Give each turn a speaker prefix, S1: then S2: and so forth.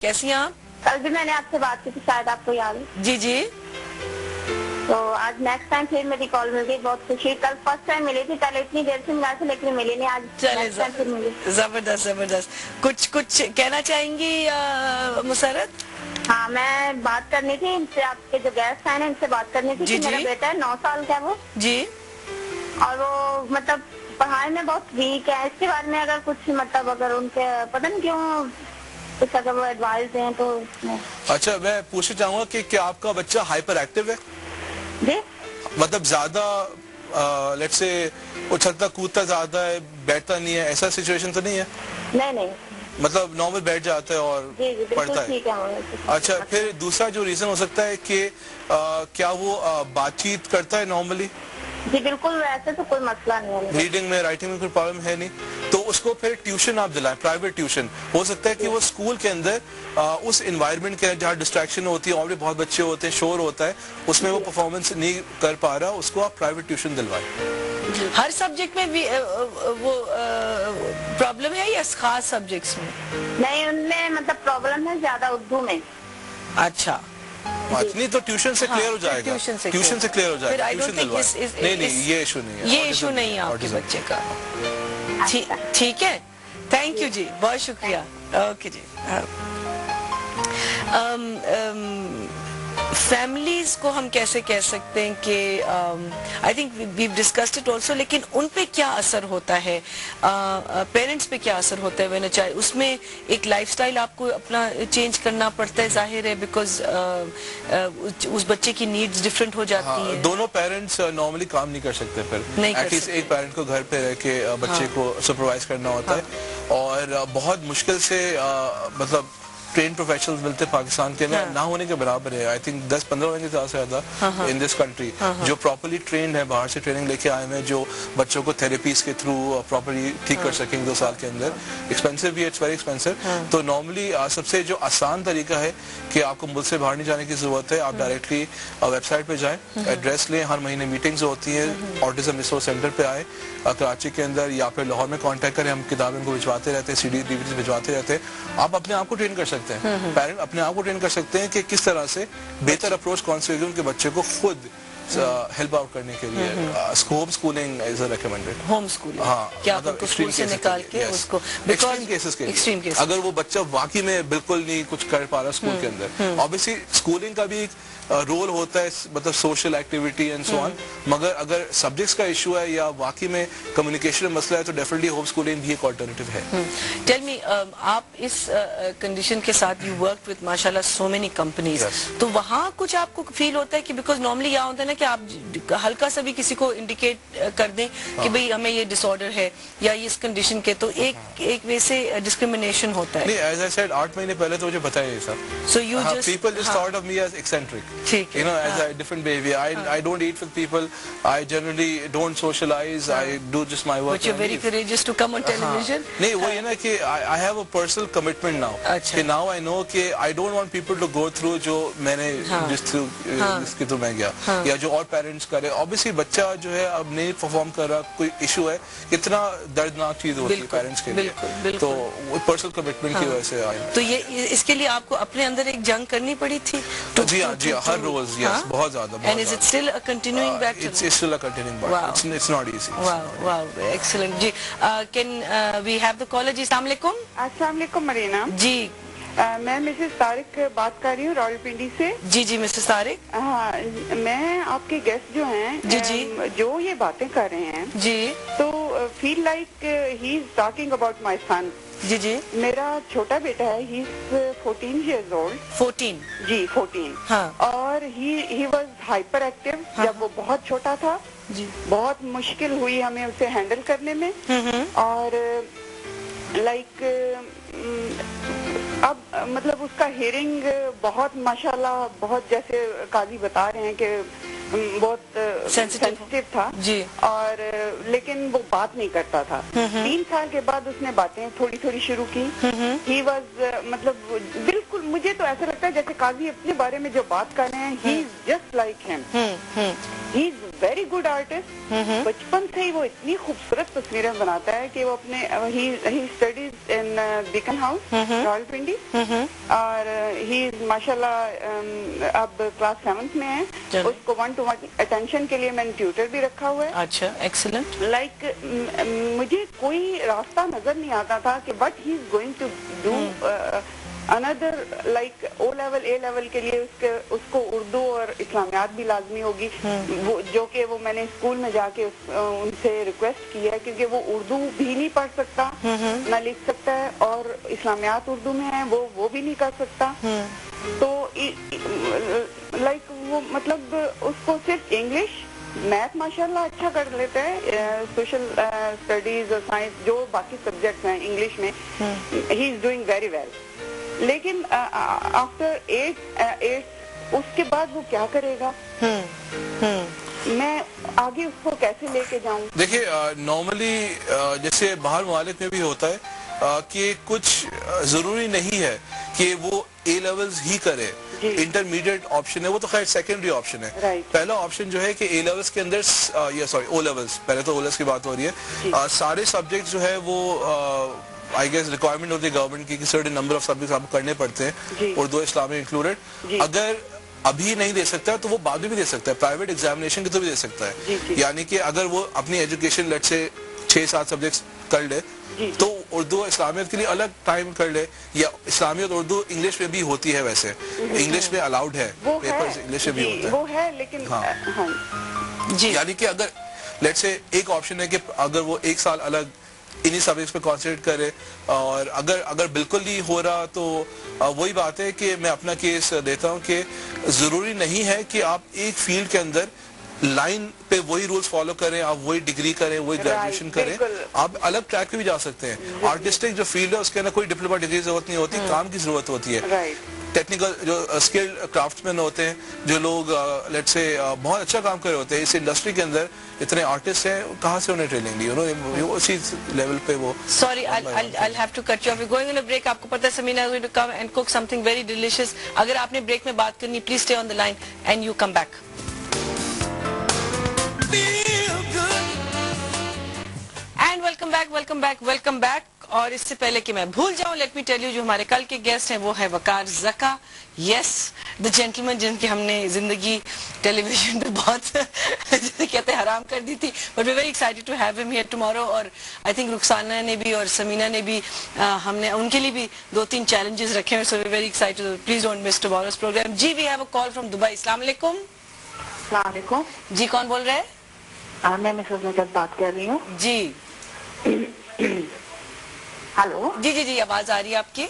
S1: कैसी हैं आप?
S2: कल भी मैंने आपसे बात की थी, शायद आपको याद है।
S1: जी जी।
S2: तो आज नेक्स्ट टाइम फिर मेरी कॉल मिल गई, बहुत खुशी। कल फर्स्ट टाइम मिली थी, कल इतनी देर से मिला थी लेकिन मिली नहीं, आज नेक्स्ट टाइम फिर मिली।
S1: जबरदस्त जबरदस्त। कुछ कहना चाहेंगी मुसरत?
S2: हाँ, मैं बात करनी थी इनसे, आपके जो गेस्ट आए हैं इनसे बात करनी थी। मेरा बेटा है 9 साल का है वो
S1: जी,
S2: और वो मतलब पढ़ाई में बहुत वीक है। इसके बारे में अगर कुछ मतलब अगर उनके पता नहीं क्यों कुछ अगर वो एडवाइस दें तो।
S3: अच्छा, मैं पूछना चाहूंगा कि क्या आपका बच्चा हाइपर एक्टिव है?
S2: जी,
S3: मतलब ज्यादा लेट्स से उछलता कूदता ज्यादा है, बैठता नहीं है, ऐसा सिचुएशन तो नहीं है?
S2: नहीं,
S3: मतलब नॉर्मल बैठ जाता है और पढ़ता है?
S2: ठीक है।
S3: अच्छा, फिर दूसरा जो रीजन हो सकता है कि क्या वो बातचीत करता है नॉर्मली?
S2: जी बिल्कुल, वैसे तो कोई मसला नहीं है।
S3: रीडिंग में, राइटिंग में कोई प्रॉब्लम है नहीं? तो उसको फिर ट्यूशन आप दिलाएं, प्राइवेट ट्यूशन। हो सकता है कि वो स्कूल के अंदर उस एनवायरनमेंट के जहाँ डिस्ट्रैक्शन होती है, ऑलरेडी बहुत बच्चे होते हैं, शोर होता है, उसमें वो परफॉर्मेंस नहीं कर पा रहा, उसको आप प्राइवेट ट्यूशन दिलवाएं।
S1: हर सब्जेक्ट में भी वो प्रॉब्लम है या खास सब्जेक्ट्स में?
S2: नहीं, उनमें मतलब प्रॉब्लम है ज्यादा उर्दू में।
S1: अच्छा,
S3: नहीं तो ट्यूशन से क्लियर हो जाएगा, ट्यूशन से क्लियर हो जाएगा, ट्यूशन दिलवाएं। नहीं, ये इशू नहीं है,
S1: ये इशू नहीं है आपके बच्चे का। ठीक है, थैंक यू जी, बहुत शुक्रिया। ओके जी। फैमिलीज को हम कैसे कह सकते हैं कि I think we discussed it also, लेकिन उन पे क्या असर होता है, पेरेंट्स पे क्या असर होता है व्हेन अ चाइल्ड, उसमें एक लाइफस्टाइल आपको अपना चेंज करना पड़ता है, जाहिर है, बिकॉज उस बच्चे की नीड्स डिफरेंट हो जाती हैं।
S3: दोनों पेरेंट्स नॉर्मली काम नहीं कर सकते, फिर एटलीस्ट एक पेरेंट को घर पे रह के बच्चे को सुपरवाइज करना होता है, और बहुत मुश्किल से मतलब ट्रेन प्रोफेशनल्स मिलते पाकिस्तान के ना होने के बराबर है। आई थिंक 10-15 महीने से ज्यादा इन दिस कंट्री जो प्रॉपर्ली ट्रेंड है, बाहर से ट्रेनिंग लेके आए हैं, जो बच्चों को थेरेपीज के थ्रू प्रॉपर्ली ठीक कर सकेंगे 2 साल के अंदर। एक्सपेंसिव भी है, इट्स वेरी एक्सपेंसिव। तो नॉर्मली सबसे जो आसान तरीका है कि आपको मुल्क से बाहर नहीं जाने की जरूरत है, आप डायरेक्टली वेबसाइट पे जाएं, एड्रेस लें, हर महीने मीटिंग्स होती हैं, ऑटिज्म रिसोर्स सेंटर पे आए कराची के अंदर, या फिर लाहौर में कॉन्टेक्ट करें, हम किताबें उनको भिजवाते रहते हैं, CD DVD भिजवाते रहते हैं। आप अपने आप को ट्रेन कर सकते हैं, पेरेंट अपने आप को ट्रेन कर सकते हैं कि किस तरह से बेहतर अप्रोच कौन सी होगी उनके बच्चे को खुद हेल्प आउट करने के लिए। Home schooling is recommended.
S1: Home schooling,
S3: हाँ,
S1: क्या आपको स्कूल से निकाल के उसको,
S3: एक्सट्रीम केसेस के लिए, अगर वो बच्चा वाकई में बिल्कुल नहीं कुछ कर पा रहा स्कूल के अंदर, ऑब्वियसली स्कूलिंग का भी रोल होता है, मतलब social activity and so on, मगर अगर सब्जेक्ट्स का इशू है या वाकई में कम्युनिकेशन में मसला है तो डेफिनेटली होम स्कूलिंग भी एक ऑल्टरनेटिव है।
S1: टेल मी, आप इस कंडीशन के साथ यू वर्क विद माशाल्लाह सो मेनी कंपनीज, तो वहाँ कुछ आपको फील होता है कि बिकॉज नॉर्मली क्या होता है ना कि आप हल्का सा भी किसी को इंडिकेट कर दें कि भाई हमें ये डिसऑर्डर है या इस कंडीशन के, तो एक वे से डिस्क्रिमिनेशन होता है।
S3: नहीं, एज आई सेड 8 महीने पहले तो मुझे पता है ये सब,
S1: so you just
S3: people just thought of me as eccentric, you know, as a different behavior. I don't eat with people, I generally don't socialize, I do just my work.
S1: But you're very courageous to come on television.
S3: नहीं, वो ये ना कि I have a personal commitment now, कि now I know कि I don't want people to go through जो मैंने जिसके थ्रू मैं गया, या जो और पेरेंट्स करे। ऑब्वियसली बच्चा जो है अब नहीं परफॉर्म कर रहा, कोई इशू है, कितना दर्दनाक चीज होती है पेरेंट्स के लिए, तो वो पर्सनल कमिटमेंट की वजह से आई।
S1: तो ये इसके लिए आपको अपने अंदर एक जंग करनी पड़ी थी?
S3: जी हाँ, हर रोज, yes, बहुत ज़्यादा।
S1: And is it still a continuing battle?
S3: It's still a continuing battle. Wow. It's not easy.
S1: Wow, excellent. Ji, can we have the caller? जी, अस्सलाम वालेकुम।
S4: अस्सलाम वालेकुम मरीना
S1: जी,
S4: मैं मिसेस तारिक बात कर रही हूँ रावलपिंडी से।
S1: जी मिसेस तारिक।
S4: हाँ, मैं आपके गेस्ट जो हैं
S1: जी
S4: जो ये बातें कर रहे हैं
S1: जी, तो
S4: feel like he is talking about my son.
S1: जी
S4: मेरा छोटा बेटा है, ही इज 14 years old।
S1: 14? जी,
S4: 14।
S1: हाँ।
S4: और ही वाज हाइपर एक्टिव जब वो बहुत छोटा था
S1: जी,
S4: बहुत मुश्किल हुई हमें उसे हैंडल करने में। और लाइक अब मतलब उसका हियरिंग बहुत माशाल्लाह, बहुत जैसे काजी बता रहे हैं कि बहुत सेंसिटिव था
S1: जी,
S4: और लेकिन वो बात नहीं करता था। 3 साल के बाद उसने बातें थोड़ी थोड़ी शुरू की। ही वाज मतलब बिल्कुल, मुझे तो ऐसा लगता है जैसे काजी अपने बारे में जो बात कर रहे हैं, he is just like him. He is very good artist. بچپن سے ہی وہ اتنی خوبصورت تصویریں بناتا ہے کہ وہ اپنے ہی اسٹڈیز ان بیکن ہاؤس راولپنڈی, اور ہی ماشاء اللہ اب کلاس 7th میں ہے. اس کو 1-to-1 اٹینشن کے لیے میں نے ٹیوٹر بھی رکھا ہوا ہے.
S1: اچھا, ایکسلنٹ.
S4: لائک مجھے کوئی راستہ نظر نہیں آتا تھا کہ but he is going to do اندر like O level A level کے لیے اس کو اردو اور اسلامیات بھی لازمی ہوگی, جو کہ وہ میں نے اسکول میں جا کے ان سے ریکویسٹ کی ہے, کیونکہ وہ اردو بھی نہیں پڑھ سکتا نہ لکھ سکتا ہے, اور اسلامیات اردو میں ہیں وہ بھی نہیں کر سکتا. تو لائک وہ مطلب اس کو صرف انگلش, میتھ ماشاء اللہ اچھا کر لیتا ہے, سوشل اسٹڈیز اور سائنس جو باقی سبجیکٹس ہیں انگلش میں ہی از ڈوئنگ ویری ویل. لیکن آفٹر 8 اس کے بعد وہ کیا کرے گا, میں آگے اس کو کیسے لے کے جاؤں؟
S3: دیکھیے نارملی جیسے باہر ممالک میں بھی ہوتا ہے کہ کچھ ضروری نہیں ہے کہ وہ اے لیولز ہی کرے, انٹرمیڈیٹ آپشن ہے وہ, تو خیر سیکنڈری آپشن ہے. پہلا آپشن جو ہے کہ اے لیولز کے اندر او لیولز, پہلے تو او لیولز کی بات ہو رہی ہے, سارے سبجیکٹ جو ہے وہ آئی گیس ریکوائرمنٹ ہوتی ہے گورنمنٹ کی کہ سرٹن نمبر آف سبجیکٹس آپ کو کرنے پڑتے ہیں, اردو اسلامی انکلوڈیڈ. اگر ابھی نہیں دے سکتا تو وہ بعد میں بھی دے سکتا ہے, پرائیویٹ ایگزامینیشن کے تو بھی دے سکتا ہے. یعنی کہ اگر وہ اپنی ایجوکیشن لیٹ سے 6-7 سبجیکٹس کر لے تو اردو اسلامیت کے لیے الگ ٹائم کر لے, یا اسلامیت اردو انگلش میں بھی ہوتی ہے, ویسے انگلش میں الاؤڈ ہے, پیپرز انگلش میں بھی ہوتا ہے,
S4: وہ ہے. لیکن
S3: یعنی کہ اگر لیٹ سے ایک آپشن ہے کہ اگر وہ 1 سال الگ انہی سبجیکٹس پہ کانسنٹریٹ کرے, اور اگر بالکل نہیں ہو رہا تو وہی بات ہے کہ میں اپنا کیس دیتا ہوں کہ ضروری نہیں ہے کہ آپ ایک فیلڈ کے اندر لائن پہ وہی رولز فالو کریں, آپ وہی ڈگری کریں, وہی گریجویشن کریں, آپ الگ ٹریک پہ بھی جا سکتے ہیں. آرٹسٹک جو فیلڈ ہے اس کے اندر کوئی ڈپلوما ڈگری ضرورت نہیں ہوتی, کام کی ضرورت ہوتی ہے. ٹیکنیکل جو اسکلڈ کرافٹ مین ہوتے ہیں, جو لوگ لیٹ سے بہت اچھا کام کر رہے ہوتے ہیں اس انڈسٹری کے اندر, اتنے آرٹسٹ ہیں, کہاں سے انہیں ٹریننگ دی, انہوں اسی لیول پہ وہ.
S1: Sorry, I'll have to cut you off. We're going on a break. آپ کو پتہ ہے سمینا is going to come and cook something very delicious. اگر آپ نے بریک میں بات کرنی, please stay on the line and you come back. And welcome back. اور اس سے پہلے کہ میں بھول جاؤں, لیٹ می ٹیل یو جو ہمارے کل کے گیسٹ ہیں وہ ہے وقار زکا. یس, دا جینٹلمین جن کی ہم نے زندگی ٹیلی ویژن پہ بہت جیسے کہتے ہیں حرام کر دی تھی, but we very excited to have him here tomorrow. اور آئی تھنک رخسانہ نے بھی اور سمینا نے بھی, ہم نے ان کے لیے بھی 2-3 چیلنجز رکھے ہیں, so we very excited. Please don't miss tomorrow's programme. جی we have a call from Dubai. السلام علیکم.
S2: السلام علیکم.
S1: جی کون بول رہے ہیں؟
S2: میں مسز نجات بات کر رہی ہوں.
S1: جی
S2: ہلو.
S1: جی آواز آ رہی ہے آپ کی.